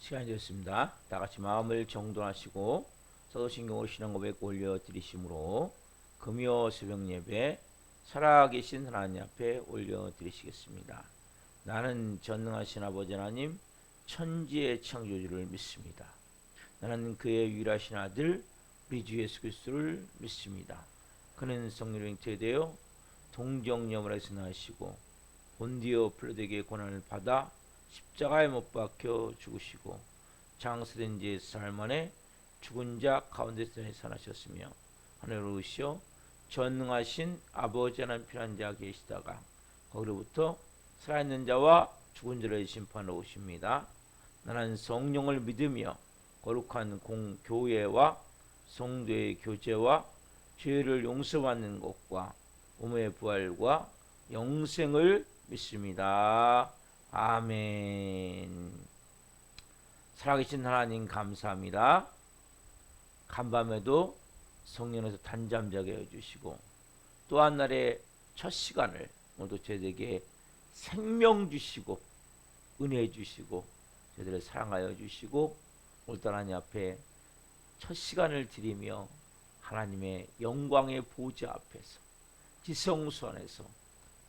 시간이 되었습니다. 다 같이 마음을 정돈하시고 서도신경으로 신앙 고백 올려드리심으로 금요 새벽 예배 살아계신 하나님 앞에 올려드리시겠습니다. 나는 전능하신 아버지 하나님 천지의 창조주를 믿습니다. 나는 그의 유일하신 아들 우리 주 예수 그리스도를 믿습니다. 그는 성령으로 잉태되어 동정녀물에서 나시고 본디오 필라도에게 고난을 받아 십자가에 못 박혀 죽으시고 장사된 지 4일 만에 죽은 자 가운데서 살아나셨으며 하늘로 오시어 전능하신 아버지 하나님 편한 자 계시다가 거기로부터 살아있는 자와 죽은 자를 심판하러 오십니다. 나는 성령을 믿으며 거룩한 공교회와 성도의 교제와 죄를 용서받는 것과 몸의 부활과 영생을 믿습니다. 아멘. 살아계신 하나님 감사합니다. 간밤에도 성령에서 단잠 자게 해주시고 또 한 날의 첫 시간을 오늘도 저희에게 생명 주시고 은혜 주시고 저희들을 사랑하여 주시고 오늘도 하나님 앞에 첫 시간을 드리며 하나님의 영광의 보좌 앞에서 지성소 안에서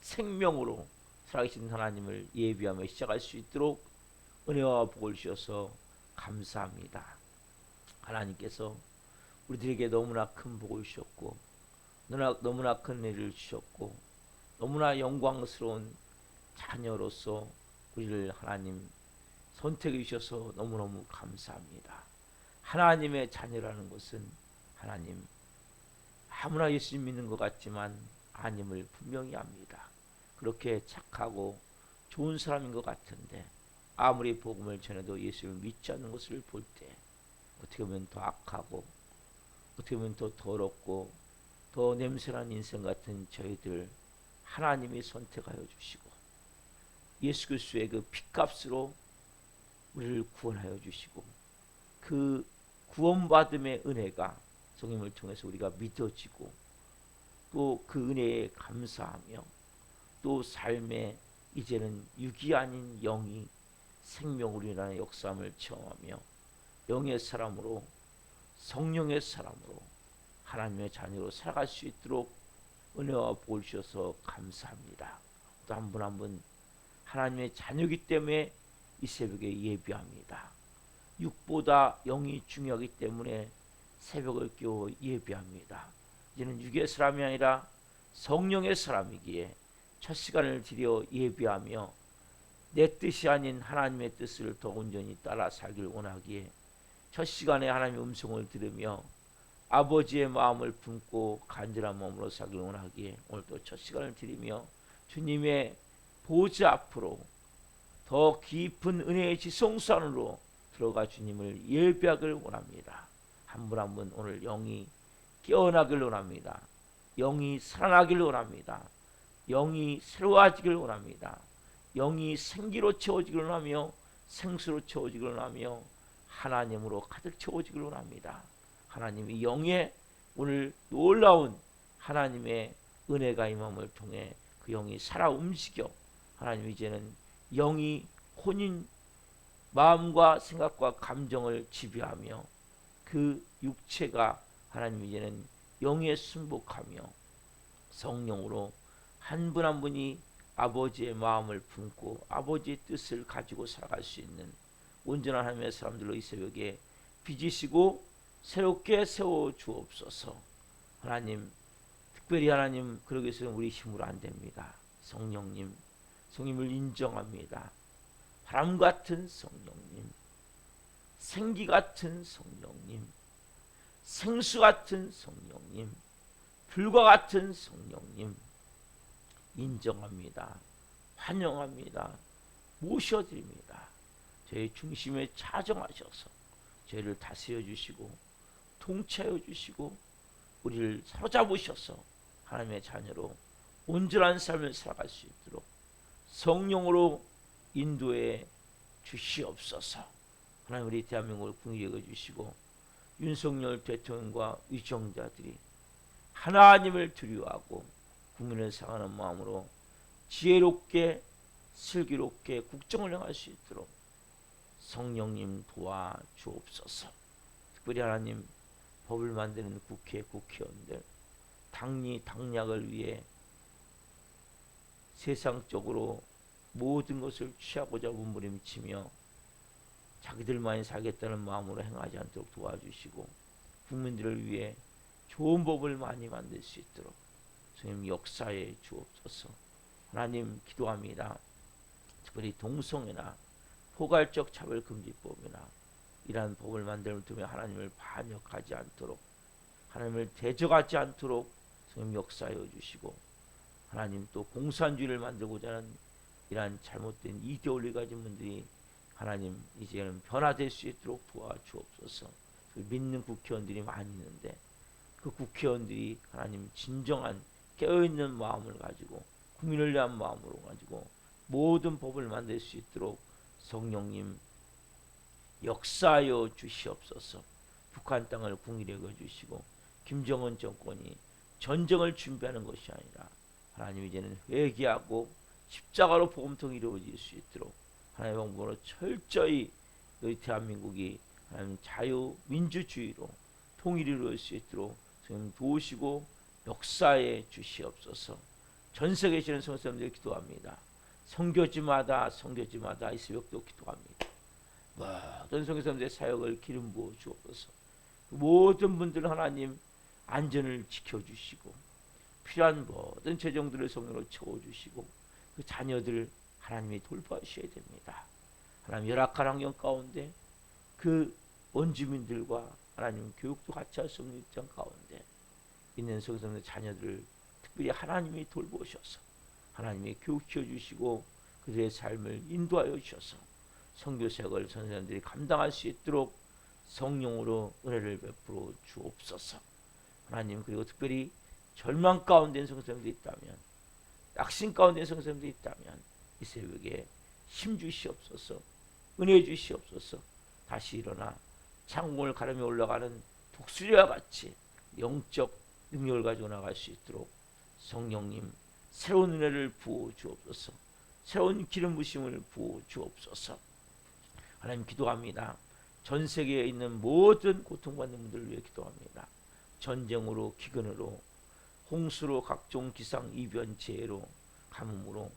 생명으로 살아계신 하나님을 예비하며 시작할 수 있도록 은혜와 복을 주셔서 감사합니다. 하나님께서 우리들에게 너무나 큰 복을 주셨고 너무나 큰 은혜를 주셨고 너무나 영광스러운 자녀로서 우리를 하나님 선택해 주셔서 너무너무 감사합니다. 하나님의 자녀라는 것은 하나님 아무나 예수님 믿는 것 같지만 아님을 분명히 압니다. 그렇게 착하고 좋은 사람인 것 같은데 아무리 복음을 전해도 예수를 믿지 않는 것을 볼 때 어떻게 보면 더 악하고 어떻게 보면 더 더럽고 더 냄새난 인생 같은 저희들 하나님이 선택하여 주시고 예수 그리스도의 그 핏값으로 우리를 구원하여 주시고 그 구원받음의 은혜가 성령을 통해서 우리가 믿어지고 또 그 은혜에 감사하며 또 삶에 이제는 육이 아닌 영이 생명으로 일하는 역사함을 체험하며 영의 사람으로 성령의 사람으로 하나님의 자녀로 살아갈 수 있도록 은혜와 복을 주셔서 감사합니다. 또 한 분 한 분 하나님의 자녀이기 때문에 이 새벽에 예비합니다. 육보다 영이 중요하기 때문에 새벽을 깨워 예비합니다. 이제는 육의 사람이 아니라 성령의 사람이기에 첫 시간을 들여 예비하며 내 뜻이 아닌 하나님의 뜻을 더 온전히 따라 살길 원하기에 첫 시간에 하나님의 음성을 들으며 아버지의 마음을 품고 간절한 마음으로 살길 원하기에 오늘도 첫 시간을 드리며 주님의 보좌 앞으로 더 깊은 은혜의 지성소 안으로 들어가 주님을 예배하길 원합니다. 한 분 한 분 오늘 영이 깨어나길 원합니다. 영이 살아나길 원합니다. 영이 새로워지길 원합니다. 영이 생기로 채워지길 원하며 생수로 채워지길 원하며 하나님으로 가득 채워지길 원합니다. 하나님이 영에 오늘 놀라운 하나님의 은혜가 임함을 통해 그 영이 살아 움직여 하나님 이제는 영이 혼인 마음과 생각과 감정을 지배하며 그 육체가 하나님 이제는 영에 순복하며 성령으로 한 분 한 분이 아버지의 마음을 품고 아버지의 뜻을 가지고 살아갈 수 있는 온전한 하나님의 사람들로 이 새벽에 빚으시고 새롭게 세워 주옵소서. 하나님 특별히 하나님 그러기 위해서는 우리 힘으로 안 됩니다. 성령님을 인정합니다. 바람 같은 성령님, 생기 같은 성령님, 생수 같은 성령님, 불과 같은 성령님 인정합니다. 환영합니다. 모셔드립니다. 저희 중심에 차정하셔서 저희를 다스려 주시고 통치하여 주시고 우리를 사로잡으셔서 하나님의 자녀로 온전한 삶을 살아갈 수 있도록 성령으로 인도해 주시옵소서. 하나님 우리 대한민국을 긍휼히 여겨주시고 윤석열 대통령과 위정자들이 하나님을 두려워하고 국민을 사랑하는 마음으로 지혜롭게 슬기롭게 국정을 행할 수 있도록 성령님 도와 주옵소서. 특별히 하나님 법을 만드는 국회의원들 당약을 위해 세상적으로 모든 것을 취하고자 몸부림치며 자기들만이 살겠다는 마음으로 행하지 않도록 도와주시고 국민들을 위해 좋은 법을 많이 만들 수 있도록 주님 역사에 주옵소서. 하나님 기도합니다. 특별히 동성애나 포괄적 차별금지법이나 이러한 법을 만들면 통해 하나님을 반역하지 않도록 하나님을 대적하지 않도록 주님 역사해 주시고 하나님 또 공산주의를 만들고자 하는 이러한 잘못된 이데올리 가진 분들이 하나님 이제는 변화될 수 있도록 도와주옵소서. 믿는 국회의원들이 많이 있는데 그 국회의원들이 하나님 진정한 깨어있는 마음을 가지고 국민을 위한 마음으로 가지고 모든 법을 만들 수 있도록 성령님 역사하여 주시옵소서. 북한 땅을 궁일히 여겨주시고 김정은 정권이 전쟁을 준비하는 것이 아니라 하나님 이제는 회개하고 십자가로 복음통이 이루어질 수 있도록 하나님의 방법으로 철저히 너희 대한민국이 하나님 자유민주주의로 통일이 이루어질 수 있도록 주님 도우시고 역사해 주시옵소서. 전 세계에 계시는 성도님들 기도합니다. 선교지마다 이 새벽도 기도합니다. 모든 성도님들의 사역을 기름 부어 주옵소서. 모든 분들 하나님 안전을 지켜주시고 필요한 모든 재정들을 성령으로 채워주시고 그 자녀들 하나님이 돌봐주셔야 됩니다. 하나님 열악한 환경 가운데 그 원주민들과 하나님 교육도 같이 할 수 없는 입장 가운데 있는 성도님들 자녀들을 특별히 하나님이 돌보셔서 하나님이 교육시켜 주시고 그들의 삶을 인도하여 주셔서 선교사역을 선생님들이 감당할 수 있도록 성령으로 은혜를 베풀어 주옵소서. 하나님 그리고 특별히 절망 가운데 있는 성도님들이 있다면 낙심 가운데 있는 성도님들이 있다면 이 새벽에 힘 주시옵소서. 은혜 주시옵소서. 다시 일어나 창공을 가르며 올라가는 독수리와 같이 영적 능력을 가지고 나갈 수 있도록 성령님 새로운 은혜를 부어 주옵소서. 새로운 기름 부심을 부어 주옵소서. 하나님 기도합니다. 전 세계에 있는 모든 고통받는 분들을 위해 기도합니다. 전쟁으로 기근으로 홍수로 각종 기상 이변 재해로 가뭄으로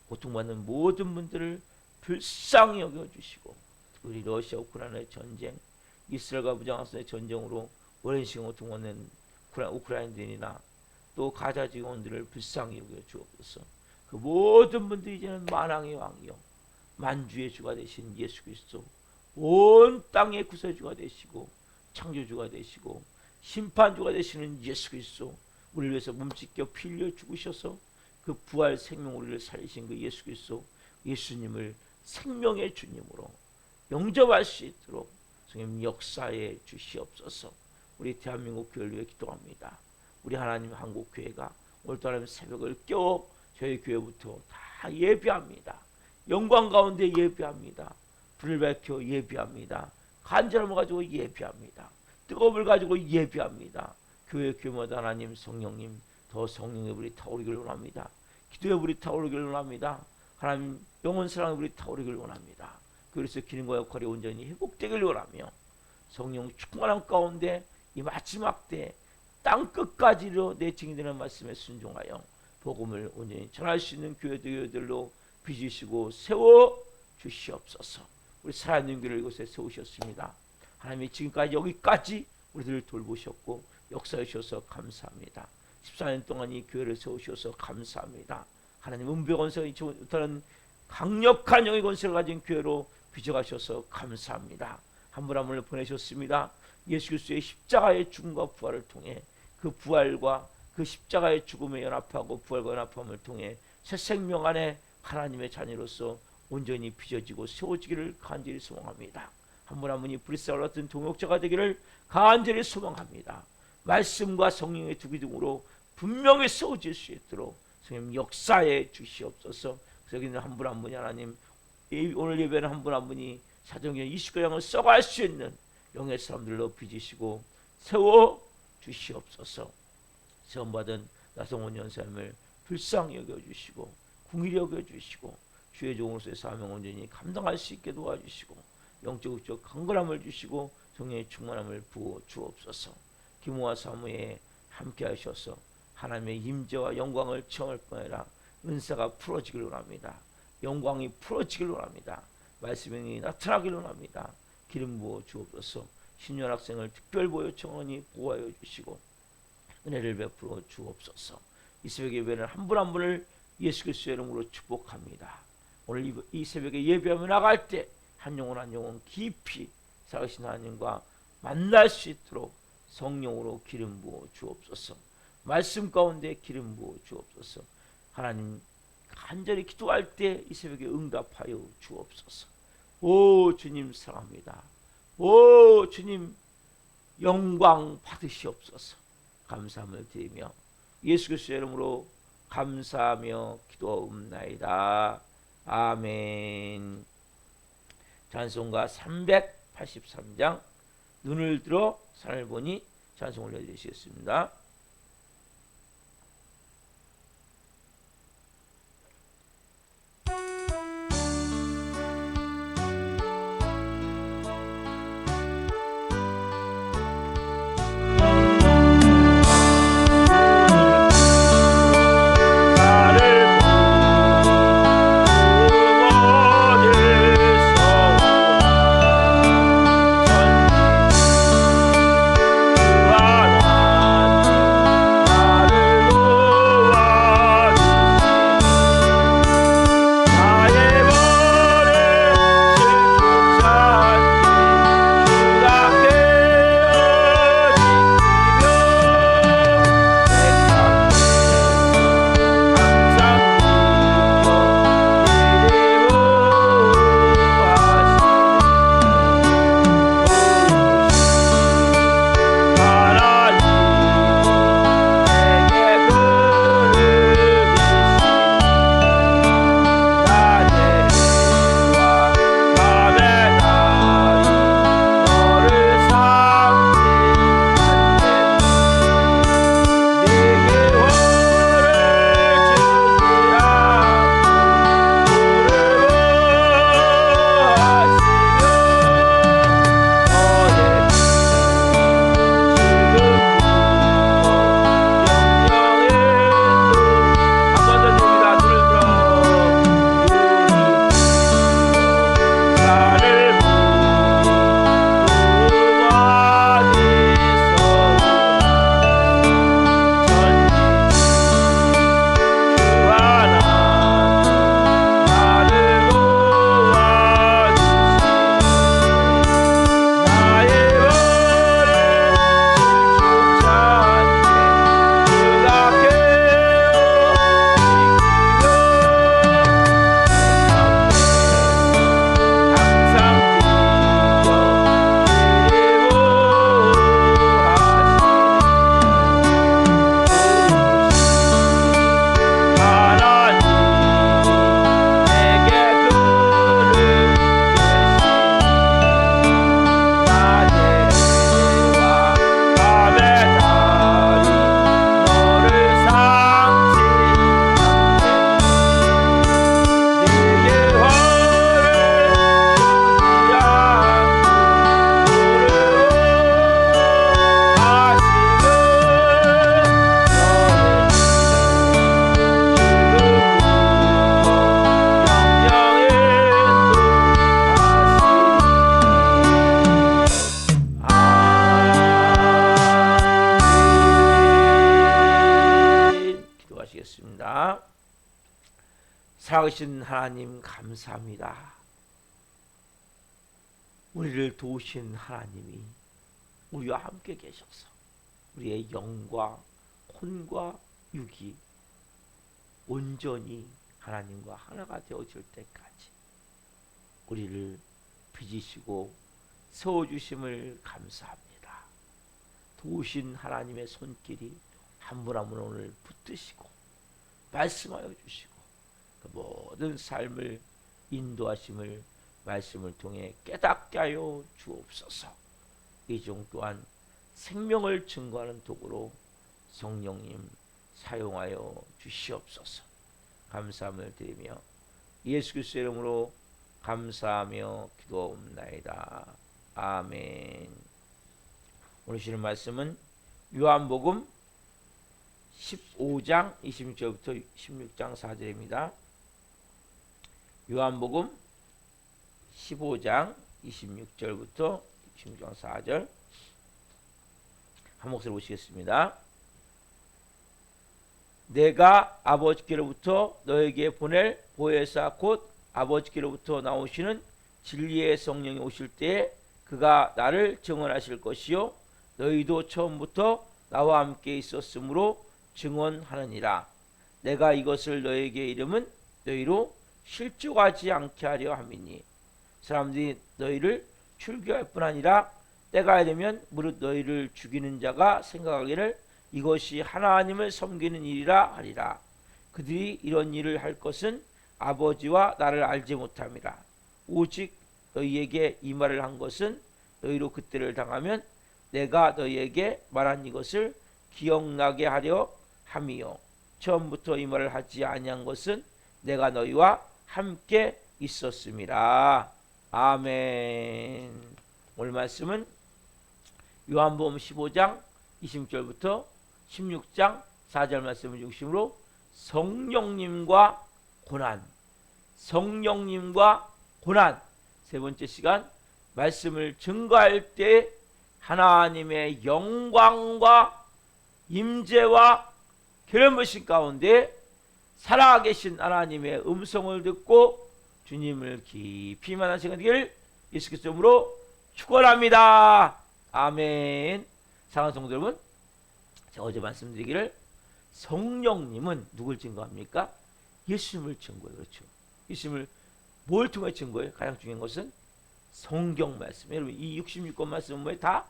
고통받는 모든 분들을 불쌍히 여겨주시고 특별히 러시아 우크라이나의 전쟁 이스라엘과 무장하선의 전쟁으로 오랜 시간 고통받는 우크라이나인들이나 또 가자 지원들을 불쌍히 여겨주옵소서. 그 모든 분들이 이제는 만왕의 왕이요 만주의 주가 되신 예수 그리스도 온 땅의 구세주가 되시고 창조주가 되시고 심판주가 되시는 예수 그리스도 우리를 위해서 몸짓겨 피 흘려 죽으셔서 그 부활 생명 우리를 살리신 그 예수 그리스도 예수님을 생명의 주님으로 영접할 수 있도록 주님 역사해 주시옵소서. 우리 대한민국 교회를 위해 기도합니다. 우리 하나님 한국교회가 오늘도 하나님 새벽을 깨워 저희 교회부터 다 예배합니다. 영광 가운데 예배합니다. 불을 밝혀 예배합니다. 간절함을 가지고 예배합니다. 뜨거움을 가지고 예배합니다. 교회 교회마다 하나님 성령님 더 성령의 불이 타오르기를 원합니다. 기도의 불이 타오르기를 원합니다. 하나님 영혼 사랑의 불이 타오르기를 원합니다. 그래서 기능과 역할이 온전히 회복되기를 원하며 성령 충만한 가운데 이 마지막 때 땅끝까지로 내 증인되는 말씀에 순종하여 복음을 온전히 전할 수 있는 교회들로 빚으시고 세워 주시옵소서. 우리 살아있는 교회를 이곳에 세우셨습니다. 하나님이 지금까지 여기까지 우리들을 돌보셨고 역사해 주셔서 감사합니다. 14년 동안 이 교회를 세우셔서 감사합니다. 하나님 은배건설이 못하는 강력한 영의 건설을 가진 교회로 빚어가셔서 감사합니다. 한 분 한 분을 보내셨습니다. 예수 그리스도의 십자가의 죽음과 부활을 통해 그 부활과 그 십자가의 죽음에 연합하고 부활과 연합함을 통해 새 생명 안에 하나님의 자녀로서 온전히 빚어지고 세워지기를 간절히 소망합니다. 한 분 한 분이 브리스와 같은 동역자가 되기를 간절히 소망합니다. 말씀과 성령의 두 기둥으로 분명히 세워질 수 있도록 성령 역사해 주시옵소서. 그래서 여기는 한 분 한 분이 하나님 오늘 예배는 한 분 한 분이 사도행전 29장을 써갈 수 있는 영의 사람들로 빚으시고 세워 주시옵소서. 시험받은 나성원 연사님을 불쌍히 여겨주시고 궁일히 여겨주시고 주의 종으로서의 사명 온전히 감당할 수 있게 도와주시고 영적 우적 강건함을 주시고 성령의 충만함을 부어 주옵소서. 기모와 사무에 함께 하셔서 하나님의 임재와 영광을 체험할 뿐 아니라 은사가 풀어지길 원합니다. 영광이 풀어지길 원합니다. 말씀이 나타나길 원합니다. 기름 부어 주옵소서. 신년 학생을 특별 보여 청원히 보호하여 주시고 은혜를 베풀어 주옵소서. 이 새벽 예배는 한 분 한 분을 예수 그리스도의 이름으로 축복합니다. 오늘 이 새벽에 예배하며 나갈 때 한 영혼 한 영혼 깊이 살아계신 하나님과 만날 수 있도록 성령으로 기름 부어 주옵소서. 말씀 가운데 기름 부어 주옵소서. 하나님 간절히 기도할 때 이 새벽에 응답하여 주옵소서. 오 주님 사랑합니다. 오 주님 영광 받으시옵소서. 감사함을 드리며 예수 그리스도의 이름으로 감사하며 기도하옵나이다. 아멘. 찬송가 383장 눈을 들어 산을 보니 찬송 올려드리시겠습니다. 살아계신 하나님 감사합니다. 우리를 도우신 하나님이 우리와 함께 계셔서 우리의 영과 혼과 육이 온전히 하나님과 하나가 되어질 때까지 우리를 빚으시고 세워주심을 감사합니다. 도우신 하나님의 손길이 한 분 한 분 오늘 붙드시고 말씀하여 주시고 그 모든 삶을 인도하심을 말씀을 통해 깨닫게 하여 주옵소서. 이 종 또한 생명을 증거하는 도구로 성령님 사용하여 주시옵소서. 감사함을 드리며 예수 그리스도의 이름으로 감사하며 기도옵나이다. 아멘. 오늘 주시는 말씀은 요한복음 15장 26절부터 16장 4절입니다. 요한복음 15장 26절부터 16장 4절 한 목소리 보시겠습니다. 내가 아버지께로부터 너에게 보낼 보혜사 곧 아버지께로부터 나오시는 진리의 성령이 오실 때에 그가 나를 증언하실 것이요 너희도 처음부터 나와 함께 있었으므로 증언하느니라. 내가 이것을 너에게 이름은 너희로 실족하지 않게 하려 함이니 사람들이 너희를 출교할 뿐 아니라 때가 되면 무릇 너희를 죽이는 자가 생각하기를 이것이 하나님을 섬기는 일이라 하리라. 그들이 이런 일을 할 것은 아버지와 나를 알지 못함이라. 오직 너희에게 이 말을 한 것은 너희로 그때를 당하면 내가 너희에게 말한 이것을 기억나게 하려 함이요 처음부터 이 말을 하지 아니한 것은 내가 너희와 함께 있었음이라. 아멘. 오늘 말씀은 요한복음 15장 20절부터 16장 4절 말씀을 중심으로 성령님과 고난, 성령님과 고난 세 번째 시간 말씀을 증거할 때 하나님의 영광과 임재와 기름부심 가운데 살아계신 하나님의 음성을 듣고 주님을 깊이 만난 시간 되기를 예수 그리스도 이름으로 축원합니다. 아멘. 사랑하는 성도 여러분, 제가 어제 말씀드리기를 성령님은 누굴 증거합니까? 예수님을 증거해요. 그렇죠. 예수님을 뭘 통해 증거해요? 가장 중요한 것은 성경 말씀. 여러분 이 66권 말씀은 뭐예요? 다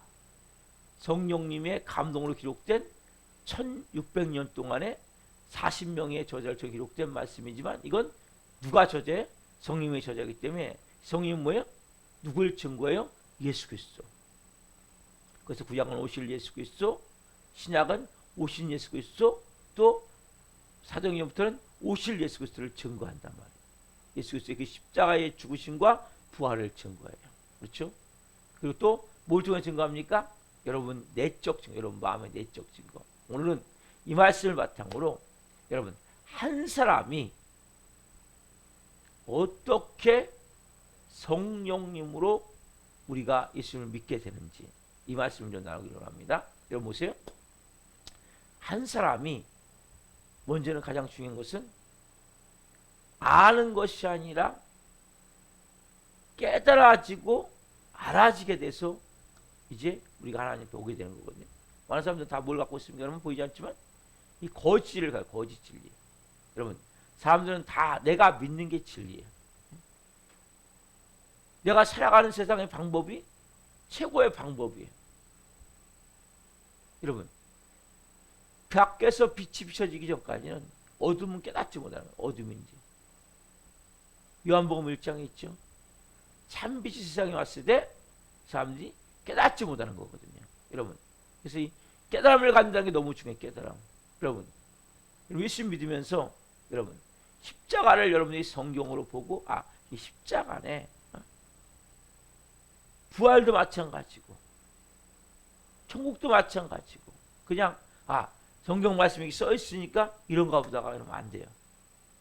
성령님의 감동으로 기록된 1600년 동안에 40명의 저자를 통해 기록된 말씀이지만 이건 누가 저자예요? 성령의 저자이기 때문에 성령은 뭐예요? 누굴 증거해요? 예수 그리스도. 그래서 구약은 오실 예수 그리스도, 신약은 오신 예수 그리스도, 또 사도행전부터는 오실 예수 그리스도를 증거한단 말이에요. 예수 그리스도의 그 십자가의 죽으심과 부활을 증거해요. 그렇죠? 그리고 또 뭘 통해 증거합니까? 여러분 내적 증거, 여러분 마음의 내적 증거. 오늘은 이 말씀을 바탕으로 여러분 한 사람이 어떻게 성령님으로 우리가 예수님을 믿게 되는지 이 말씀을 좀 나누기로 합니다. 여러분 보세요. 한 사람이 먼저는 가장 중요한 것은 아는 것이 아니라 깨달아지고 알아지게 돼서 이제 우리가 하나님 앞에 오게 되는 거거든요. 많은 사람들은 다 뭘 갖고 있습니까? 여러분 보이지 않지만 이 거짓을 가요. 거짓 진리. 여러분 사람들은 다 내가 믿는 게 진리예요. 내가 살아가는 세상의 방법이 최고의 방법이에요. 여러분 밖에서 빛이 비춰지기 전까지는 어둠은 깨닫지 못하는 거예요. 어둠인지. 요한복음 1장에 있죠. 참빛이 세상에 왔을 때 사람들이 깨닫지 못하는 거거든요. 여러분 그래서 이 깨달음을 갖는다는 게 너무 중요해요. 깨달음. 여러분 예수 믿으면서 여러분 십자가를 여러분이 성경으로 보고 이 십자가네. 부활도 마찬가지고 천국도 마찬가지고 그냥 성경 말씀이 써 있으니까 이런가 보다가 이러면 안 돼요.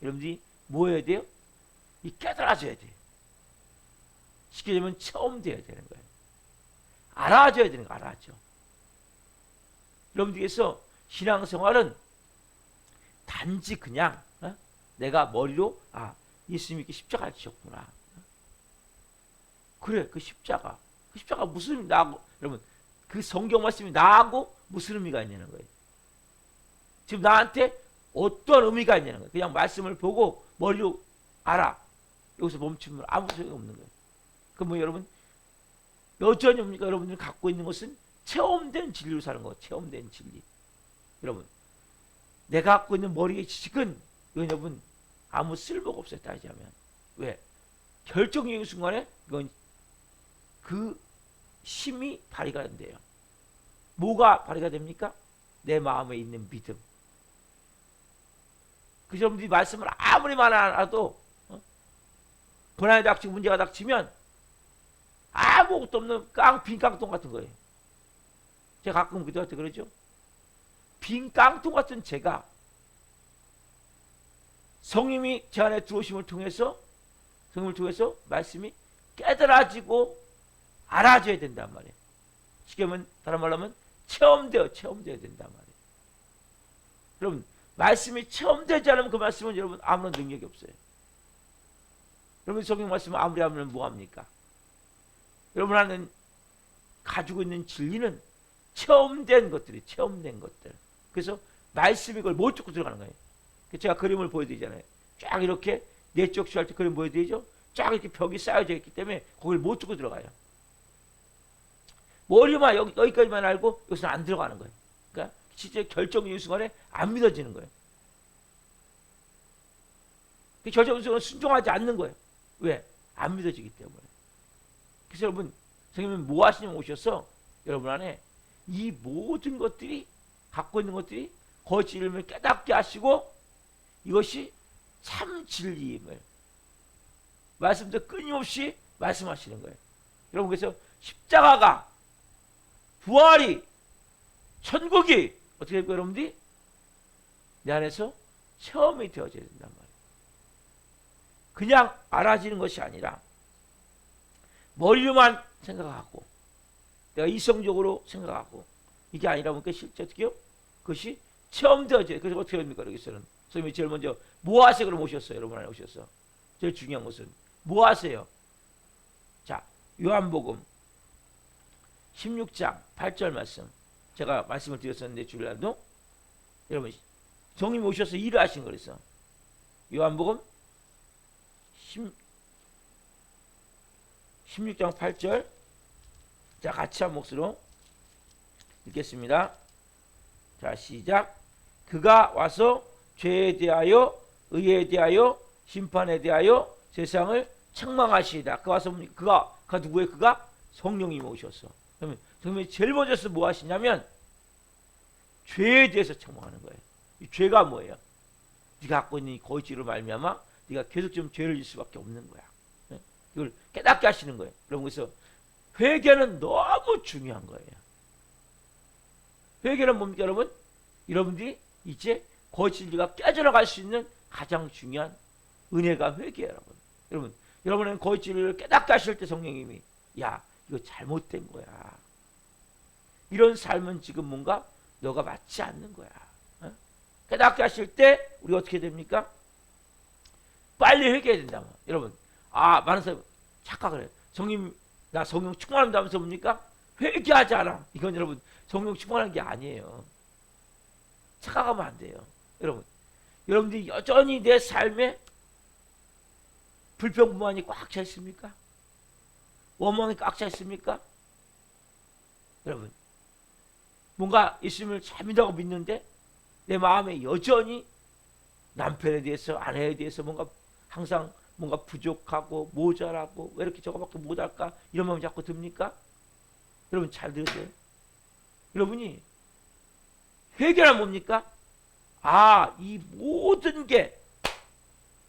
여러분들이 뭐 해야 돼요? 이 깨달아져야 돼요. 쉽게 되면 처음 돼야 되는 거예요. 알아줘야 되는 거 알아줘. 여러분들께서 신앙생활은 단지 그냥 내가 머리로 예수님이 이렇게 십자가를 지셨구나. 그래 그 십자가 무슨 의미 나하고 여러분 그 성경 말씀이 나하고 무슨 의미가 있냐는 거예요. 지금 나한테 어떤 의미가 있냐는 거예요. 그냥 말씀을 보고 머리로 알아. 여기서 멈추면 아무 소용이 없는 거예요. 그럼 뭐 여러분 여전히 뭡니까? 여러분들이 갖고 있는 것은 체험된 진리로 사는 거. 체험된 진리. 여러분 내가 갖고 있는 머리의 지식은 이건 여러분 아무 쓸모가 없어요. 따지자면. 왜? 결정적인 순간에 이건 그 힘이 발휘가 된대요. 뭐가 발휘가 됩니까? 내 마음에 있는 믿음. 그 여러분들이 말씀을 아무리 많이 알아도 고난이 닥치고 문제가 닥치면 아무것도 없는 빈 깡통 같은 거예요. 제가 가끔 기도할 때 그러죠. 빈 깡통 같은 제가 성님이 제 안에 들어오심을 통해서 말씀이 깨달아지고 알아져야 된단 말이에요. 쉽게 하면 다른 말로 하면 체험되어야 된단 말이에요. 여러분 말씀이 체험되지 않으면 그 말씀은 여러분 아무런 능력이 없어요. 여러분 성경 말씀을 아무리 하면 뭐합니까? 여러분 안에 가지고 있는 진리는 체험된 것들. 그래서 말씀이 그걸 못 듣고 들어가는 거예요. 제가 그림을 보여드리잖아요. 쫙 이렇게 내적 수할 때 그림 보여드리죠. 쫙 이렇게 벽이 쌓여져 있기 때문에 거기를 못 듣고 들어가요. 머리만 여기까지만 알고 여기서는 안 들어가는 거예요. 그러니까 진짜 결정적인 순간에 안 믿어지는 거예요. 그 결정적인 순간에 순종하지 않는 거예요. 왜? 안 믿어지기 때문에. 그래서 여러분 선생님은 뭐 하시냐면 오셔서 여러분 안에 이 모든 것들이 갖고 있는 것들이 거짓 이름을 깨닫게 하시고 이것이 참 진리임을 말씀도 끊임없이 말씀하시는 거예요. 여러분 그래서 십자가가 부활이 천국이 어떻게 될까요? 여러분들이 내 안에서 체험이 되어져야 된단 말이에요. 그냥 알아지는 것이 아니라 머리로만 생각하고 내가 이성적으로 생각하고 이게 아니라 보니까 실제 어떻게요? 그것이 체험되어져요. 그래서 어떻게 합니까? 여기서는 선생님이 제일 먼저 뭐 하세요? 그럼 오셨어요. 여러분 안에 오셨어. 제일 중요한 것은 뭐 하세요? 자, 요한복음 16장 8절 말씀 제가 말씀을 드렸었는데 주일날도 여러분 성령이 오셔서 일을 하신 거랬어. 요한복음 16장 8절 자 같이 한 몫으로 읽겠습니다. 자 시작. 그가 와서 죄에 대하여 의에 대하여 심판에 대하여 세상을 책망하시이다. 그가 와서 그가 누구예요? 그가 성령이 오셨어. 그러면 성령이 제일 먼저 뭐 하시냐면 죄에 대해서 책망하는 거예요. 이 죄가 뭐예요? 네가 갖고 있는 이 거짓으로 말미암아 네가 계속 좀 죄를 질 수밖에 없는 거야. 이걸 깨닫게 하시는 거예요. 여러분 그래서 회개는 너무 중요한 거예요. 회개는 뭡니까 여러분? 여러분들이 이제 거짓 진리가 깨져나갈 수 있는 가장 중요한 은혜가 회개예요. 여러분은 거짓 진리를 깨닫게 하실 때 성령님이 야 이거 잘못된 거야. 이런 삶은 지금 뭔가 너가 맞지 않는 거야. 깨닫게 하실 때 우리 어떻게 됩니까? 빨리 회개해야 된다. 여러분 많은 사람이 착각을 해요. 성령 나 성령 충만한다면서 뭡니까? 회개하지 않아. 이건 여러분 성령 충만한 게 아니에요. 착각하면 안 돼요. 여러분들이 여전히 내 삶에 불평불만이 꽉 차 있습니까? 원망이 꽉 차 있습니까? 여러분 뭔가 있음을 잘 믿다고 믿는데 내 마음에 여전히 남편에 대해서 아내에 대해서 뭔가 항상 뭔가 부족하고 모자라고 왜 이렇게 저거밖에 못할까 이런 마음이 자꾸 듭니까? 여러분 잘 들으세요. 여러분이 회개란 뭡니까? 이 모든 게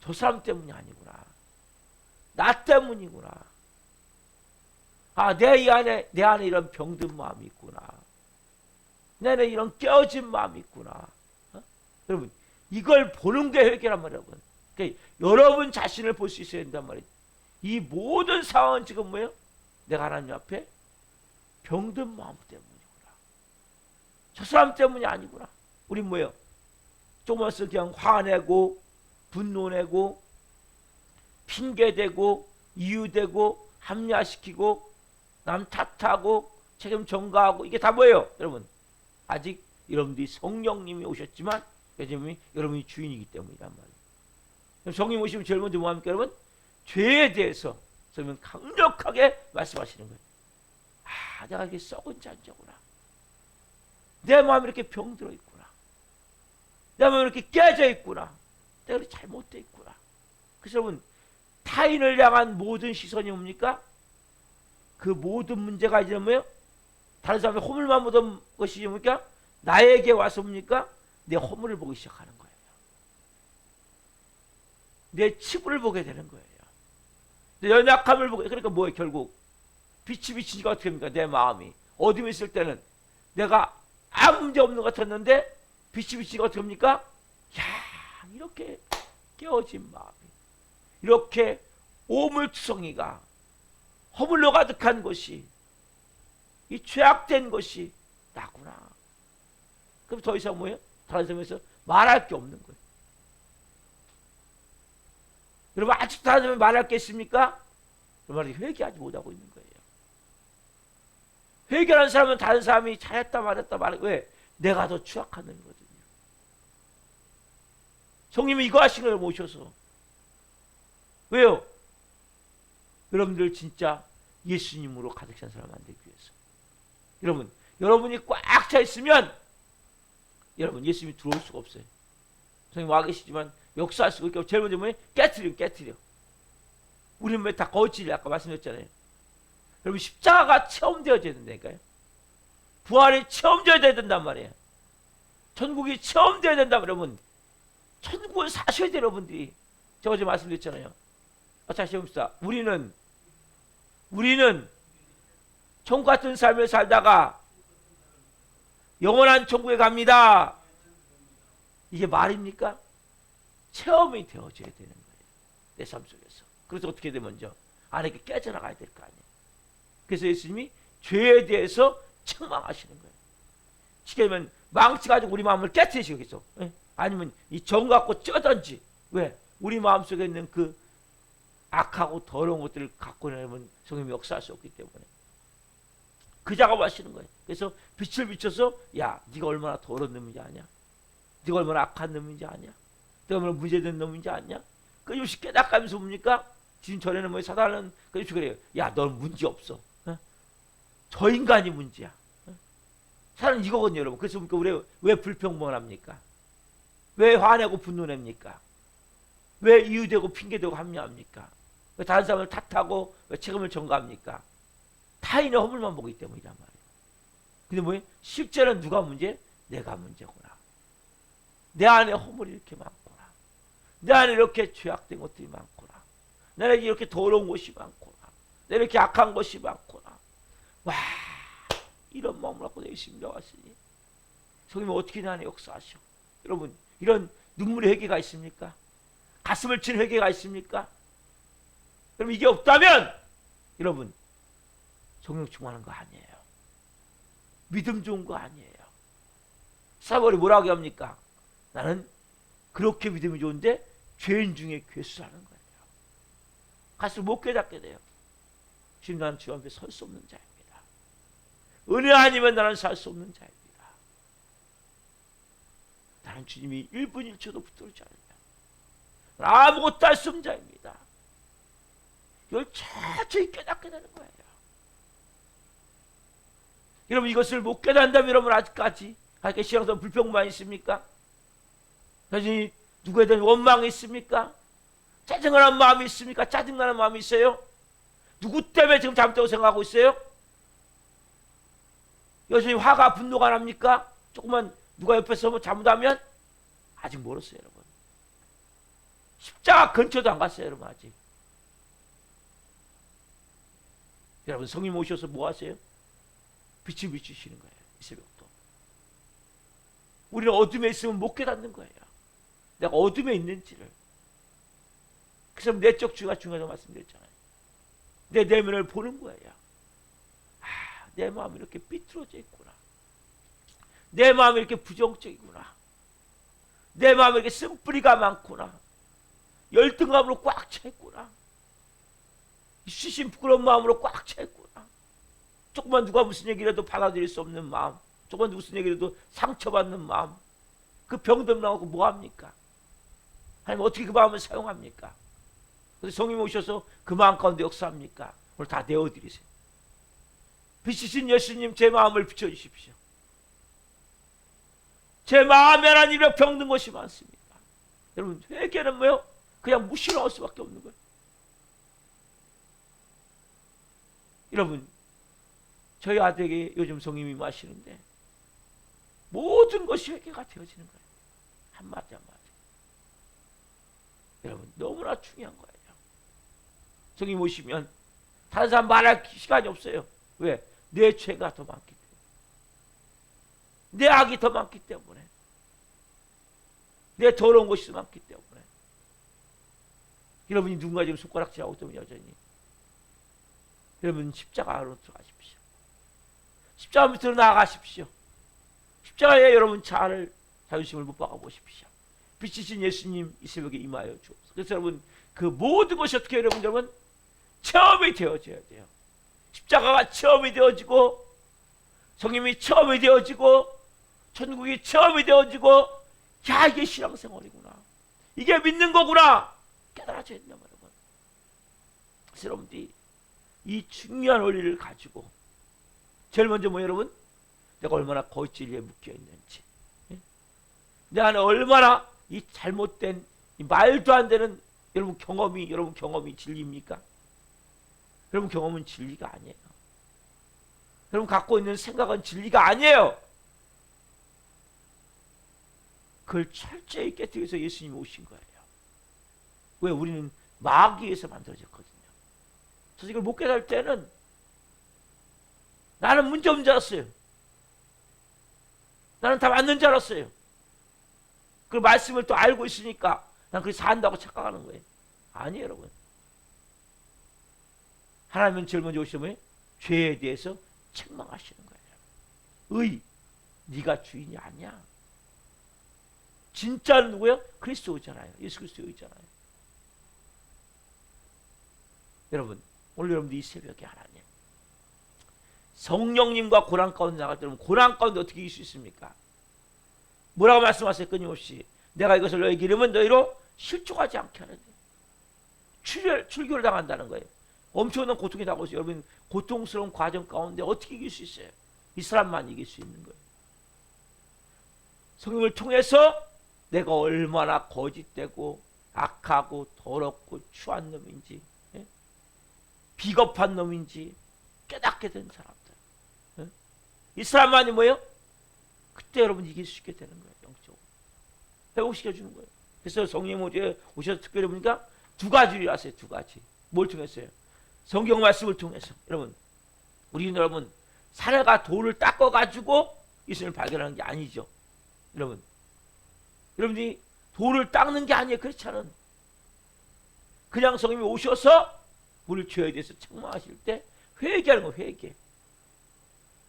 저 사람 때문이 아니구나. 나 때문이구나. 내 안에 이런 병든 마음이 있구나. 내 안에 이런 깨어진 마음이 있구나. 여러분 이걸 보는 게 회개란 말이에요. 그러니까 여러분 자신을 볼 수 있어야 된단 말이에요. 이 모든 상황은 지금 뭐예요? 내가 하나님 앞에 병든 마음 때문이구나. 저 사람 때문이 아니구나. 우리 뭐예요? 조금만 써 그냥 화내고 분노내고 핑계대고 이유대고 합리화시키고 남 탓하고 책임 전가하고 이게 다 뭐예요? 여러분 아직 여러분들이 성령님이 오셨지만 여러분이 주인이기 때문이란 말이에요. 성령 오시면 제일 먼저 뭐합니까 여러분? 죄에 대해서 성령 강력하게 말씀하시는 거예요. 내가 이렇게 썩은 잔자구나. 내 마음이 이렇게 병들어 있구나. 내 마음이 이렇게 깨져 있구나. 내가 이렇게 잘못되어 있구나. 그래서 여러분 타인을 향한 모든 시선이 뭡니까? 그 모든 문제가 이제 뭐예요? 다른 사람의 허물만 보던 것이 뭡니까? 나에게 와서 뭡니까? 내 허물을 보기 시작하는 거예요. 내 치부를 보게 되는 거예요. 연약함을 보고, 그러니까 뭐예요? 결국 빛이 비치니까 어떻게 합니까? 내 마음이 어둠에 있을 때는 내가 아무 문제 없는 것 같았는데 빛이 비치니까 어떻게 합니까? 야, 이렇게 깨어진 마음이, 이렇게 오물투성이가 허물로 가득한 것이, 이 죄악된 것이 나구나. 그럼 더 이상 뭐예요? 다른 사람에서 말할 게 없는 거예요. 여러분, 아직도 다른 사람이 말할 게 있습니까? 그러면 회개하지 못하고 있는 거예요. 회개하는 사람은 다른 사람이 잘했다 말했다 말해. 왜? 내가 더 추악하는 거거든요. 성님이 이거 하신 걸 모셔서. 왜요? 여러분들 진짜 예수님으로 가득 찬 사람 만들기 위해서. 여러분, 여러분이 꽉 차 있으면 여러분 예수님이 들어올 수가 없어요. 성님 와 계시지만 역사할 수가 없고, 제일 먼저 뭐예요? 깨트려. 우리는 왜 다 거짓을 아까 말씀드렸잖아요. 여러분, 십자가가 체험되어져야 된다니까요. 부활이 체험되어야 된단 말이에요. 천국이 체험되어야 된다. 여러분, 천국을 사셔야 돼요. 여러분들이. 제가 어제 말씀드렸잖아요. 다시 해봅시다. 우리는 천국 같은 삶을 살다가 영원한 천국에 갑니다. 이게 말입니까? 체험이 되어져야 되는 거예요. 내 삶 속에서. 그래서 어떻게 돼? 먼저 안에 깨져나가야 될 거 아니에요. 그래서 예수님이 죄에 대해서 책망하시는 거예요. 쉽게 말하면 망치 가지고 우리 마음을 깨트리시고 계속. 아니면 이 정 갖고 쩌든지. 왜? 우리 마음속에 있는 그 악하고 더러운 것들을 갖고 내면 성령이 역사할 수 없기 때문에 그 작업하시는 거예요. 그래서 빛을 비춰서, 야, 네가 얼마나 더러운 놈인지 아냐? 네가 얼마나 악한 놈인지 아냐? 네가 얼마나 문제된 놈인지 아냐? 끊임없이 깨닫가면서 뭡니까? 지금 전에는 뭐 사단은 끊임없이 그래요. 야, 넌 문제 없어. 저 인간이 문제야. 사람은 이거거든요, 여러분. 그래서 왜 불평mon합니까? 왜 화내고 분노냅니까? 왜 이유되고 핑계대고 합리합니까? 왜 다른 사람을 탓하고 왜 책임을 전가합니까? 타인의 허물만 보기 때문이란 말이에요. 근데 뭐예요? 실제는 누가 문제? 내가 문제구나. 내 안에 허물이 이렇게 많구나. 내 안에 이렇게 죄악된 것들이 많구나. 내 안에 이렇게 더러운 것이 많구나. 내 안에 이렇게 악한 것이 많구나. 와, 이런 마음을 갖고 내 예수님이 왔으니 성령이 어떻게 내 안에 역사하셔? 여러분, 이런 눈물의 회개가 있습니까? 가슴을 치는 회개가 있습니까? 그럼 이게 없다면 여러분 성령 충만한 거 아니에요. 믿음 좋은 거 아니에요. 사월이 뭐라고 합니까? 나는 그렇게 믿음이 좋은데 죄인 중에 괴수라는 거예요. 가슴을 못 깨닫게 돼요. 지금 나는 주 앞에 설 수 없는 자입니다. 은혜 아니면 나는 살 수 없는 자입니다. 나는 주님이 1분 1초도 붙들지 않으면 아무것도 할 수 없는 자입니다. 이걸 천천히 깨닫게 되는 거예요. 여러분, 이것을 못 깨닫는다면 여러분 아직까지 신앙생활 불평만 있습니까? 여전히 누구에 대한 원망이 있습니까? 짜증나는 마음이 있습니까? 짜증나는 마음이 있어요? 누구 때문에 지금 잘못되고 생각하고 있어요? 여전히 화가 분노가 납니까? 조금만 누가 옆에서 잘못하면? 아직 멀었어요, 여러분. 십자가 근처도 안 갔어요, 여러분. 아직. 여러분, 성령 오셔서 뭐 하세요? 빛을 비추시는 거예요, 이 새벽도. 우리는 어둠에 있으면 못 깨닫는 거예요. 내가 어둠에 있는지를. 그래서 내적 주가 중요하다고 말씀드렸잖아요. 내 내면을 보는 거예요. 아, 내 마음이 이렇게 삐뚤어져 있구나. 내 마음이 이렇게 부정적이구나. 내 마음에 이렇게 쓴뿌리가 많구나. 열등감으로 꽉 차 있구나. 수심 부끄러운 마음으로 꽉 차 있구나. 조금만 누가 무슨 얘기라도 받아들일 수 없는 마음, 조금만 무슨 얘기라도 상처받는 마음, 그 병든 마음하고 뭐합니까? 하나님 어떻게 그 마음을 사용합니까? 그래서 성령 오셔서 그 마음 가운데 역사합니까? 오늘 다 내어드리세요. 빛이신 예수님, 제 마음을 비춰주십시오. 제 마음에 하나님이랑 병든 것이 많습니다. 여러분, 회개는 뭐요? 그냥 무시를 할 수밖에 없는 거예요. 여러분, 저희 아들에게 요즘 성령이 마시는데 모든 것이 회개가 되어지는 거예요. 한마디 한마디. 여러분, 너무나 중요한 거예요. 성님 오시면 다른 사람 말할 시간이 없어요. 왜? 내 죄가 더 많기 때문에. 내 악이 더 많기 때문에. 내 더러운 것이 더 많기 때문에. 여러분이 누군가 지금 손가락질하고 있다면 여전히 여러분 십자가로 들어가십시오. 십자가 밑으로 나아가십시오. 십자가에 여러분 자존심을 못 박아 보십시오. 빛이신 예수님 이 새벽에 임하여 주옵소서. 그래서 여러분 그 모든 것이 어떻게 여러분 체험이 되어져야 돼요. 십자가가 체험이 되어지고 성님이 체험이 되어지고 천국이 체험이 되어지고 야 이게 신앙생활이구나. 이게 믿는 거구나. 깨달아져야 된다 여러분. 그래서 여러분들이 이 중요한 원리를 가지고 제일 먼저 여러분 내가 얼마나 거짓 진리에 묶여 있는지, 내 안에 얼마나 이 잘못된 이 말도 안 되는 여러분 경험이 진리입니까? 여러분 경험은 진리가 아니에요. 여러분 갖고 있는 생각은 진리가 아니에요. 그걸 철저히 깨뜨리기 위해서 예수님이 오신 거예요. 왜? 우리는 마귀에서 만들어졌거든요. 그래서 이걸 못 깨달을 때는 나는 문제 없는 줄 알았어요. 나는 다 맞는 줄 알았어요. 그 말씀을 또 알고 있으니까 난 그렇게 산다고 착각하는 거예요. 아니에요 여러분. 하나님은 제일 먼저 오시면 죄에 대해서 책망하시는 거예요. 네가 주인이 아니야. 진짜는 누구예요? 그리스도잖아요. 예수 그리스도잖아요. 여러분 오늘 여러분들 이 새벽에 하나님 성령님과 고난 가운데 나갈 때 여러분 고난 가운데 어떻게 이길 수 있습니까? 뭐라고 말씀하세요? 끊임없이 내가 이것을 너에게 이르면 너희로 실족하지 않게 하는데 출교를 당한다는 거예요. 엄청난 고통이 다가오죠. 여러분 고통스러운 과정 가운데 어떻게 이길 수 있어요? 이 사람만 이길 수 있는 거예요. 성령을 통해서 내가 얼마나 거짓되고 악하고 더럽고 추한 놈인지, 비겁한 놈인지 깨닫게 된 사람들, 이 사람만이 뭐예요? 그때 여러분 이길 수 있게 되는 거예요. 영적으로 회복시켜주는 거예요. 그래서 성령 오셔서 특별히 보니까 두 가지를 하세요. 두 가지. 뭘 통해서요? 성경 말씀을 통해서. 여러분 우리는 여러분 사내가 돌을 닦아가지고 예수님을 발견하는 게 아니죠. 여러분이 돌을 닦는 게 아니에요. 그렇지 않은 그냥 성령이 오셔서 우리 죄에 대해서 책망하실 때 회개하는 거. 회개.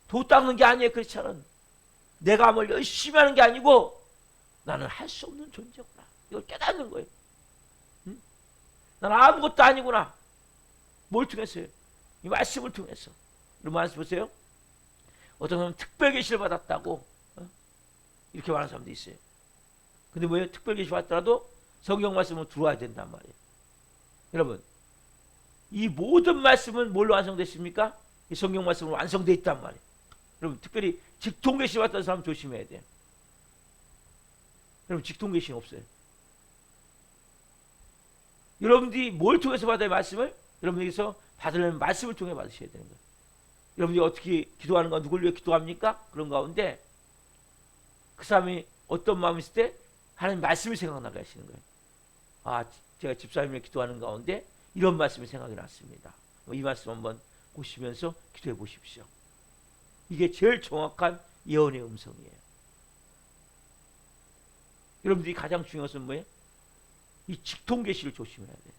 돌 닦는 게 아니에요. 그렇지 않은 내가 뭘 열심히 하는 게 아니고 나는 할 수 없는 존재구나. 이걸 깨닫는 거예요. 응? 나는 아무것도 아니구나. 뭘 통해서요? 이 말씀을 통해서. 여러분 말씀 보세요. 어떤 사람은 특별 계시를 받았다고 이렇게 말하는 사람도 있어요. 근데 뭐예요? 특별 계시 받더라도 성경 말씀으로 들어와야 된단 말이에요. 여러분 이 모든 말씀은 뭘로 완성됐습니까? 이 성경 말씀으로 완성되어 있단 말이에요. 여러분 특별히 직통 계시 받던 사람 조심해야 돼요. 여러분 직통 계시는 없어요. 여러분들이 뭘 통해서 받아야 말씀을? 여러분에게서 받으려면 말씀을 통해 받으셔야 되는 거예요. 여러분들이 어떻게 기도하는가, 누굴 위해 기도합니까? 그런 가운데 그 사람이 어떤 마음이 있을 때 하나님 말씀이 생각나게 하시는 거예요. 아, 제가 집사님을 기도하는 가운데 이런 말씀이 생각이 났습니다. 이 말씀 한번 보시면서 기도해 보십시오. 이게 제일 정확한 예언의 음성이에요. 여러분들이 가장 중요한 것은 뭐예요? 이 직통계시를 조심해야 돼요.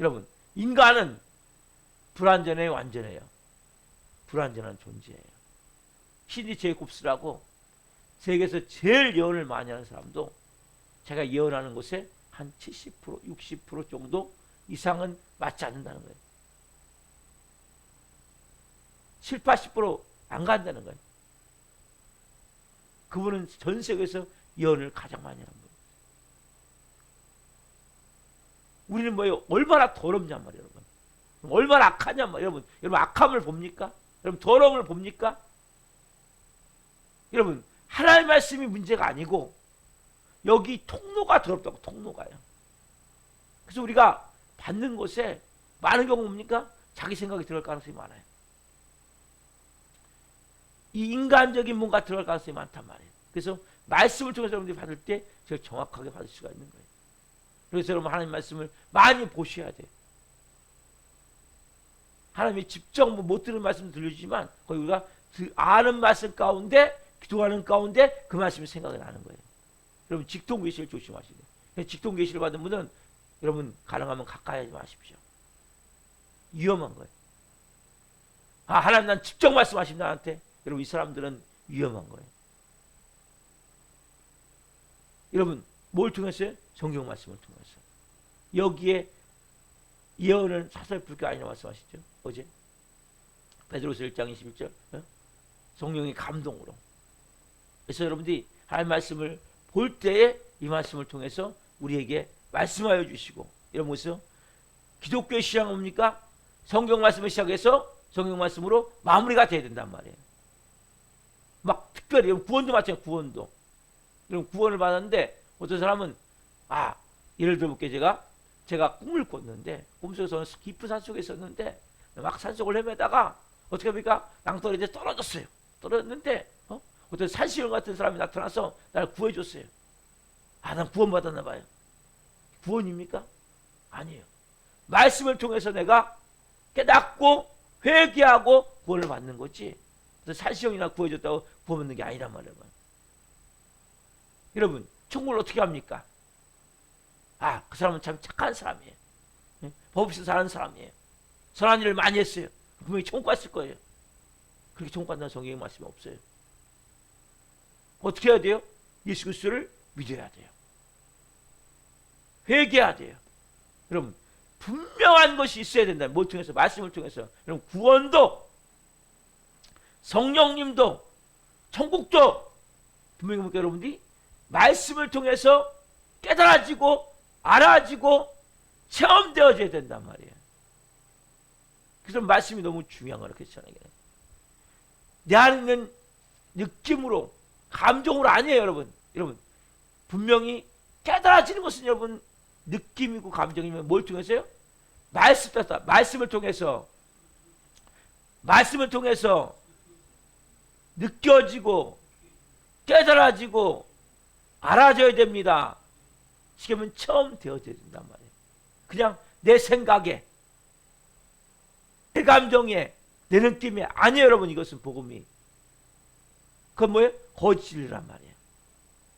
여러분 인간은 불완전해요, 완전해요? 불완전한 존재예요. 시드니 제이콥스라고 세계에서 제일 예언을 많이 하는 사람도 제가 예언하는 곳에 한 70%, 60% 정도 이상은 맞지 않는다는 거예요. 7, 80%안 간다는 거예요. 그분은 전 세계에서 예언을 가장 많이 하는 거예요. 우리는 뭐예요? 얼마나 더럽냔 말이에요, 여러분. 얼마나 악하냔 말이에요, 여러분. 여러분 악함을 봅니까? 여러분 더러움을 봅니까? 여러분 하나님의 말씀이 문제가 아니고 여기 통로가 더럽다고. 통로가요. 그래서 우리가 받는 것에 많은 경우 뭡니까? 자기 생각이 들어갈 가능성이 많아요. 이 인간적인 뭔가 들어갈 가능성이 많단 말이에요. 그래서 말씀을 통해서 여러분들이 받을 때 제일 정확하게 받을 수가 있는 거예요. 그래서 여러분 하나님 말씀을 많이 보셔야 돼요. 하나님이 직접 못 들은 말씀 들려주지만 거기 우리가 아는 말씀 가운데 기도하는 가운데 그 말씀이 생각이 나는 거예요. 여러분 직통 계시를 조심하시고 직통 계시를 받은 분은 여러분 가능하면 가까이 하지 마십시오. 위험한 거예요. 하나님 난 직접 말씀하십니다 나한테. 여러분 이 사람들은 위험한 거예요. 여러분 뭘 통해서요? 성경 말씀을 통해서. 여기에 예언은 사설 불교 아니라 말씀하시죠. 어제 베드로서 1장 21절 성령의 감동으로. 그래서 여러분들이 하나님 말씀을 볼 때에 이 말씀을 통해서 우리에게 말씀하여 주시고 이런 것은 기독교의 시작은 뭡니까? 성경 말씀을 시작해서 성경 말씀으로 마무리가 돼야 된단 말이에요. 막 특별히 구원도 마찬가지예요. 구원도. 여러분 구원을 받았는데 어떤 사람은 예를 들어볼게요. 제가 꿈을 꿨는데 꿈속에서 깊은 산속에 있었는데 막 산속을 헤매다가 어떻게 합니까? 낭떠러지에 떨어졌어요. 떨어졌는데 어떤 산시형 같은 사람이 나타나서 나를 구해줬어요. 난 구원받았나 봐요. 구원입니까? 아니에요. 말씀을 통해서 내가 깨닫고 회개하고 구원을 받는 거지. 산시형이나 구해줬다고 구원받는 게 아니란 말이에요. 여러분 천국을 어떻게 합니까? 그 사람은 참 착한 사람이에요. 법 없이 사는 사람이에요. 선한 일을 많이 했어요. 분명히 천국 갔을 거예요. 그렇게 천국 간다는 성경의 말씀이 없어요. 어떻게 해야 돼요? 예수 그리스도를 믿어야 돼요. 회개해야 돼요. 여러분 분명한 것이 있어야 된다. 뭘 통해서? 말씀을 통해서. 여러분 구원도 성령님도 천국도 분명히 뭡니까 여러분들이? 말씀을 통해서 깨달아지고 알아지고 체험되어져야 된단 말이에요. 그래서 말씀이 너무 중요한 거라 그렇잖아요. 내 안에 있는 느낌으로 감정으로 아니에요 여러분. 여러분 분명히 깨달아지는 것은 여러분 느낌이고 감정이면 뭘 통해서요? 말씀을 통해서 느껴지고 깨달아지고 알아져야 됩니다. 지금은 처음 되어져야 된단 말이에요. 그냥 내 생각에 내 감정에 내 느낌에 아니에요 여러분. 이것은 복음이. 그건 뭐예요? 거짓이란 말이에요.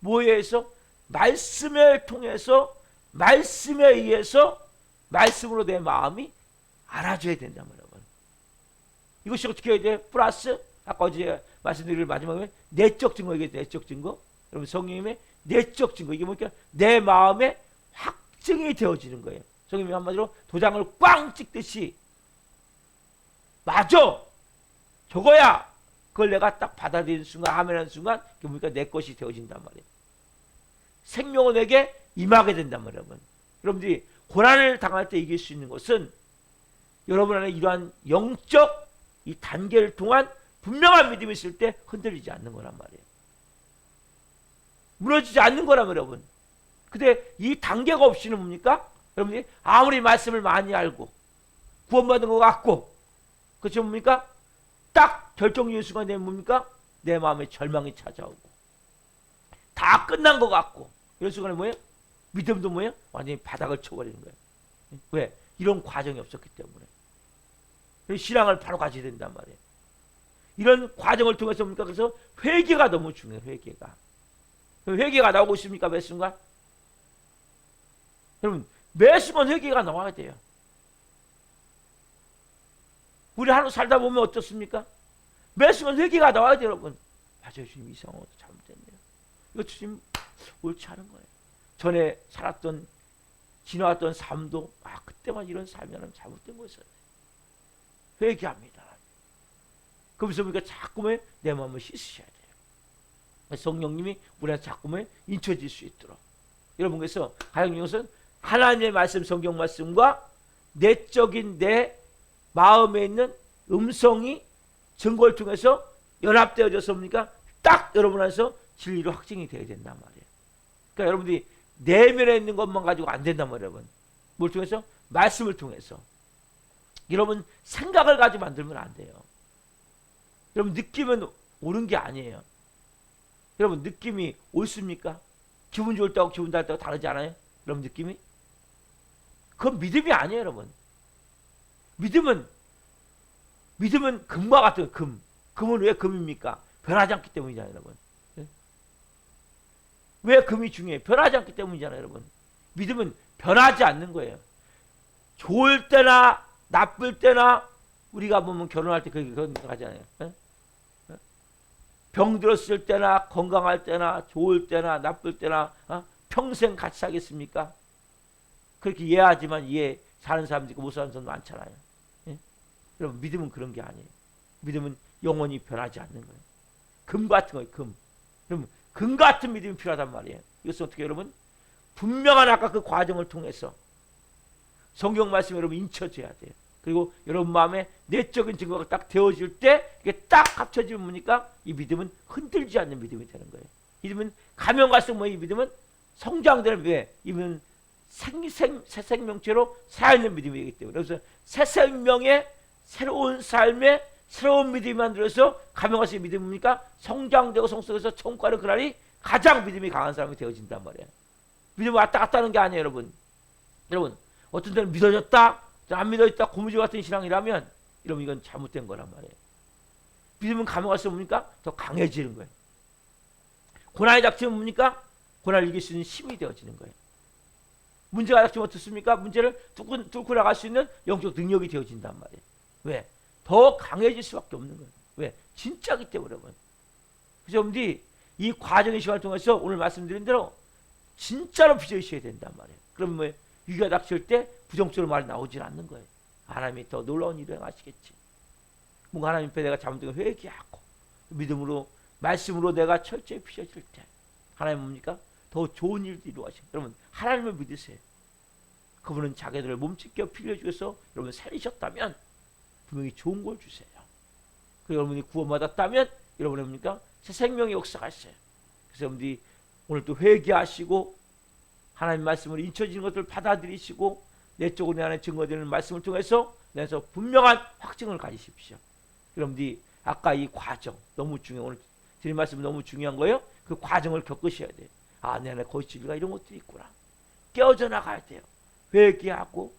뭐에 의해서? 말씀을 통해서 말씀에 의해서 말씀으로 내 마음이 알아줘야 된단 말이에요. 이것이 어떻게 해야 돼? 플러스 아까 어제 말씀드린 마지막에 내적 증거. 이게 내적 증거. 여러분 성령님의 내적 증거. 이게 뭐니까 내 마음에 확증이 되어지는 거예요. 성령님이 한마디로 도장을 꽝 찍듯이 맞아 저거야. 그걸 내가 딱 받아들이는 순간 하면하는 순간 그게 뭐니까 내 것이 되어진단 말이에요. 생명은 내게 임하게 된단 말이에요. 여러분들이 고난을 당할 때 이길 수 있는 것은 여러분 안에 이러한 영적 이 단계를 통한 분명한 믿음이 있을 때 흔들리지 않는 거란 말이에요. 무너지지 않는 거란 말이에요. 여러분. 근데 이 단계가 없이는 뭡니까? 여러분이 아무리 말씀을 많이 알고 구원받은 것 같고 그렇죠 뭡니까? 딱 결정적인 순간 되면 뭡니까? 내 마음에 절망이 찾아오고 다 끝난 것 같고 이런 순간에 뭐예요? 믿음도 뭐예요? 완전히 바닥을 쳐버리는 거예요. 왜? 이런 과정이 없었기 때문에. 신앙을 바로 가져야 된단 말이에요. 이런 과정을 통해서 뭡니까? 그래서 회개가 너무 중요해요. 회개가 나오고 있습니까? 매 순간? 여러분 매 순간 회개가 나와야 돼요. 우리 하루 살다 보면 어떻습니까? 매 순간 회개가 나와야 돼요. 여러분 맞아요. 주님 이상하고 잘못됐네요. 이거 주님 옳지 않은 거예요. 전에 살았던 지나왔던 삶도 그때만 이런 삶이 나는 잘못된 거였어요. 회개합니다. 그러면서 우리가 자꾸만 내 마음을 씻으셔야 돼요. 성령님이 우리한테 자꾸만 인쳐질 수 있도록. 여러분 그래서 가장 중요한 것은 하나님의 말씀 성경 말씀과 내적인 내 마음에 있는 음성이 증거를 통해서 연합되어져서 뭡니까? 딱 여러분 안에서 진리로 확증이 되어야 된단 말이에요. 그러니까 여러분들이 내면에 있는 것만 가지고 안 된단 말이에요. 여러분. 뭘 통해서? 말씀을 통해서. 여러분 생각을 가지고 만들면 안 돼요. 여러분 느낌은 옳은 게 아니에요. 여러분 느낌이 옳습니까? 기분 좋을 때하고 기분 나쁠 때하고 다르지 않아요? 여러분 느낌이? 그건 믿음이 아니에요. 여러분. 믿음은 믿음은 금과 같은 금. 금은 왜 금입니까? 변하지 않기 때문이잖아요, 여러분. 예? 왜 금이 중요해요? 변하지 않기 때문이잖아요, 여러분. 믿음은 변하지 않는 거예요. 좋을 때나 나쁠 때나 우리가 보면 결혼할 때 그렇게 하잖아요. 예? 병 들었을 때나 건강할 때나 좋을 때나 나쁠 때나 평생 같이 살겠습니까? 그렇게 이해하지만 이해 사는 사람도 있고 못 사는 사람도 많잖아요. 예? 여러분 믿음은 그런 게 아니에요. 믿음은 영원히 변하지 않는 거예요. 금 같은 거예요. 금. 그럼 금 같은 믿음이 필요하단 말이에요. 이것은 어떻게 여러분? 분명한 아까 그 과정을 통해서 성경 말씀 여러분 인쳐져야 돼요. 그리고 여러분 마음에 내적인 증거가 딱 되어질 때 이게 딱 합쳐지면 뭡니까? 이 믿음은 흔들지 않는 믿음이 되는 거예요. 믿음은 가면 갈수록 뭐 이 믿음은 성장되는 왜? 이 믿음은 새 생명체로 살아있는 믿음이기 때문에 그래서 새 생명의 새로운 삶의 새로운 믿음이 만들어서 가면 갈수록 믿음입니까? 성장되고 성숙해서 천국가는 그날이 가장 믿음이 강한 사람이 되어진단 말이에요. 믿음이 왔다 갔다 하는 게 아니에요, 여러분. 여러분 어떤 때는 믿어졌다 안 믿어졌다 고무줄 같은 신앙이라면 이러면 이건 잘못된 거란 말이에요. 믿음은 가면 갈수록 뭡니까? 더 강해지는 거예요. 고난이 닥치면 뭡니까? 고난을 이길 수 있는 힘이 되어지는 거예요. 문제가 닥치면 어떻습니까? 문제를 뚫고 나갈 수 있는 영적 능력이 되어진단 말이에요. 왜? 더 강해질 수밖에 없는 거예요. 왜? 진짜기 때문에. 그래서 여러분들이 이 과정의 시간을 통해서 오늘 말씀드린 대로 진짜로 빚어있어야 된단 말이에요. 그럼 뭐 위기가 닥칠 때 부정적으로 말이 나오질 않는 거예요. 하나님이 더 놀라운 일을 행하시겠지. 뭔가 하나님 앞에 내가 잘못된 걸 회개하고 믿음으로 말씀으로 내가 철저히 빚어질 때 하나님 뭡니까? 더 좋은 일도 이루어지고 여러분 하나님을 믿으세요. 그분은 자기들을 몸짓겨 빌려주셔서 여러분 살리셨다면 분명히 좋은 걸 주세요. 그 여러분이 구원받았다면 여러분은 뭡니까? 새 생명의 역사가 있어요. 그래서 여러분들이 오늘 또 회개하시고 하나님 말씀을 인쳐지는 것들을 받아들이시고 내적으로 내 안에 증거되는 말씀을 통해서 내서 분명한 확증을 가지십시오. 여러분들이 아까 이 과정 너무 중요해요. 오늘 드린 말씀은 너무 중요한 거예요. 그 과정을 겪으셔야 돼요. 아, 내 안에 거짓이가 이런 것들이 있구나. 깨어져 나가야 돼요. 회개하고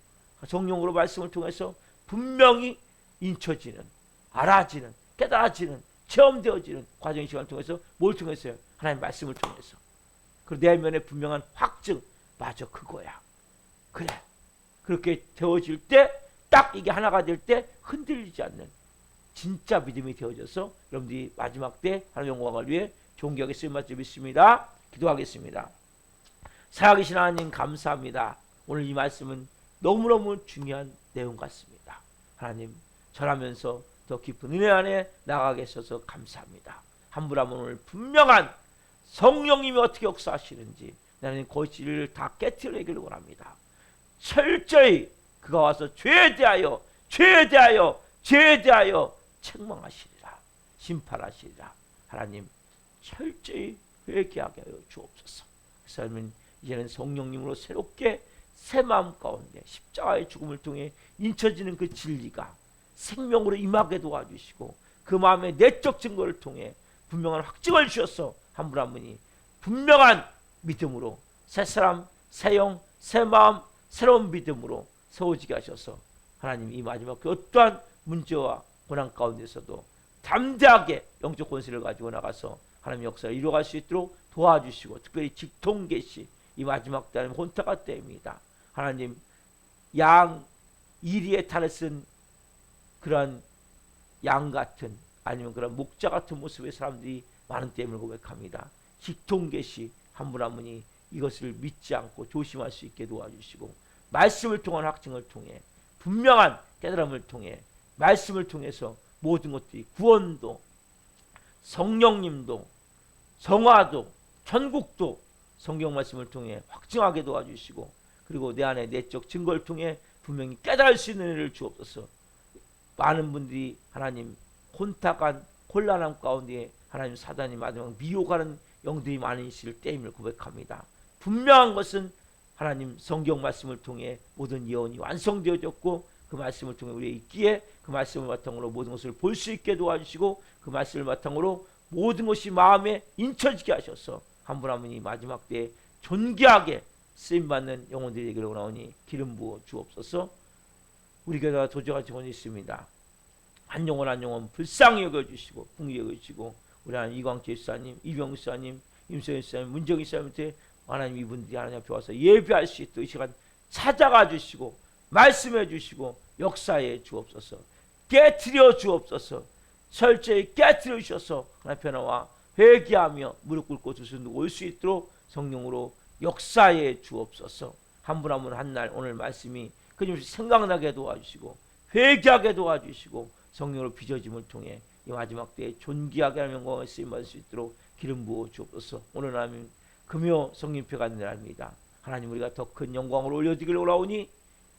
성령으로 말씀을 통해서 분명히 인쳐지는, 알아지는, 깨달아지는, 체험되어지는 과정의 시간을 통해서 뭘 통해서요? 하나님 말씀을 통해서. 그리고 내면에 분명한 확증, 맞아 그거야. 그래. 그렇게 되어질 때 딱 이게 하나가 될 때 흔들리지 않는 진짜 믿음이 되어져서 여러분들이 마지막 때 하나님의 영광을 위해 좋은 격에 쓰임받을 줄 믿습니다. 기도하겠습니다. 살아계신 하나님 감사합니다. 오늘 이 말씀은 너무너무 중요한 내용 같습니다. 하나님 전하면서 더 깊은 은혜 안에 나가게 하셔서 감사합니다. 한 분 한 분 오늘 분명한 성령님이 어떻게 역사하시는지 나는 거짓을 다 깨트려내기를 원합니다. 철저히 그가 와서 죄에 대하여 책망하시리라. 심판하시리라. 하나님 철저히 회개하게 하여 주옵소서. 그 사람은 이제는 성령님으로 새롭게 새 마음 가운데 십자가의 죽음을 통해 인쳐지는 그 진리가 생명으로 임하게 도와주시고 그 마음의 내적 증거를 통해 분명한 확증을 주셔서 한 분 한 분이 분명한 믿음으로 새 사람, 새 영, 새 마음, 새로운 믿음으로 세워지게 하셔서 하나님 이 마지막 그 어떠한 문제와 고난 가운데서도 담대하게 영적 권세를 가지고 나가서 하나님의 역사를 이루어갈 수 있도록 도와주시고 특별히 직통계시 이 마지막 때는 혼타가 때입니다. 하나님 양 이리에 탈을 쓴 그런 양 같은 아니면 그런 목자 같은 모습의 사람들이 많은 때임을 고백합니다. 직통계시 한 분 한 분이 이것을 믿지 않고 조심할 수 있게 도와주시고 말씀을 통한 확증을 통해 분명한 깨달음을 통해 말씀을 통해서 모든 것들이 구원도 성령님도 성화도 천국도 성경 말씀을 통해 확증하게 도와주시고 그리고 내 안에 내적 증거를 통해 분명히 깨달을 수 있는 은혜를 주옵소서. 많은 분들이 하나님 혼탁한 곤란함 가운데 하나님 사단이 마지막 미혹하는 영들이 많으실 때임을 고백합니다. 분명한 것은 하나님 성경 말씀을 통해 모든 예언이 완성되어졌고 그 말씀을 통해 우리의 있기에 그 말씀을 바탕으로 모든 것을 볼 수 있게 도와주시고 그 말씀을 바탕으로 모든 것이 마음에 인쳐지게 하셔서 한 분 한 분이 마지막 때에 존귀하게 쓰임받는 영혼들이 되기를 원하오니 기름 부어 주옵소서. 우리 교회가 도저할 증언이 있습니다. 한 영혼 불쌍히 여겨주시고 긍휼히 여겨주시고 우리 하나님 이광재 집사님, 이병 집사님, 임소연 집사님, 문정희 집사님한테 하나님 이분들이 하나님 앞에 와서 예배할 수 있도록 이 시간 찾아가 주시고 말씀해 주시고 역사에 주옵소서. 깨트려 주옵소서. 철저히 깨트려 주셔서 하나님 변화와 회개하며 무릎 꿇고 두 손 들고 올 수 있도록 성령으로 역사에 주옵소서. 한 분 한 분 한 날 오늘 말씀이 끊임없이 생각나게 도와주시고 회개하게 도와주시고 성령으로 빚어짐을 통해 이 마지막 때에 존귀하게 하는 영광을 쓰임받을 수 있도록 기름 부어 주옵소서. 오늘 하나님 금요 성령표가 있는 날입니다. 하나님 우리가 더 큰 영광을 올려드리길 원하오니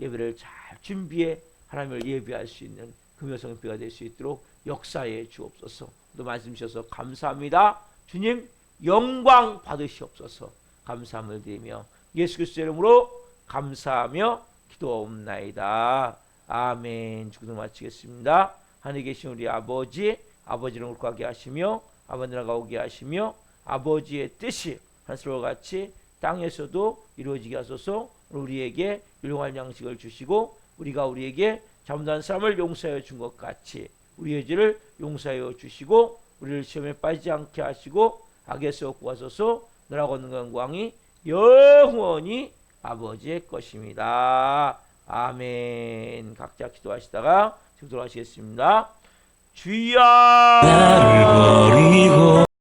예배를 잘 준비해 하나님을 예배할 수 있는 금요 성령표가 될 수 있도록 역사에 주옵소서. 또 말씀 주셔서 감사합니다. 주님 영광 받으시옵소서. 감사함을 드리며 예수 그리스도의 이름으로 감사하며 기도옵나이다. 아멘. 주기도 마치겠습니다. 하늘에 계신 우리 아버지, 아버지를 옳게 하시며 아버지 나라가 오게 하시며 아버지의 뜻이 하늘과 같이 땅에서도 이루어지게 하소서. 우리에게 일용할 양식을 주시고 우리가 우리에게 잘못한 사람을 용서하여 준 것 같이 우리의 죄를 용서하여 주시고 우리를 시험에 빠지지 않게 하시고 악에서 구하소서. 너라고 하는 영광이 영원히 아버지의 것입니다. 아멘. 각자 기도하시다가 기도하시겠습니다. 주여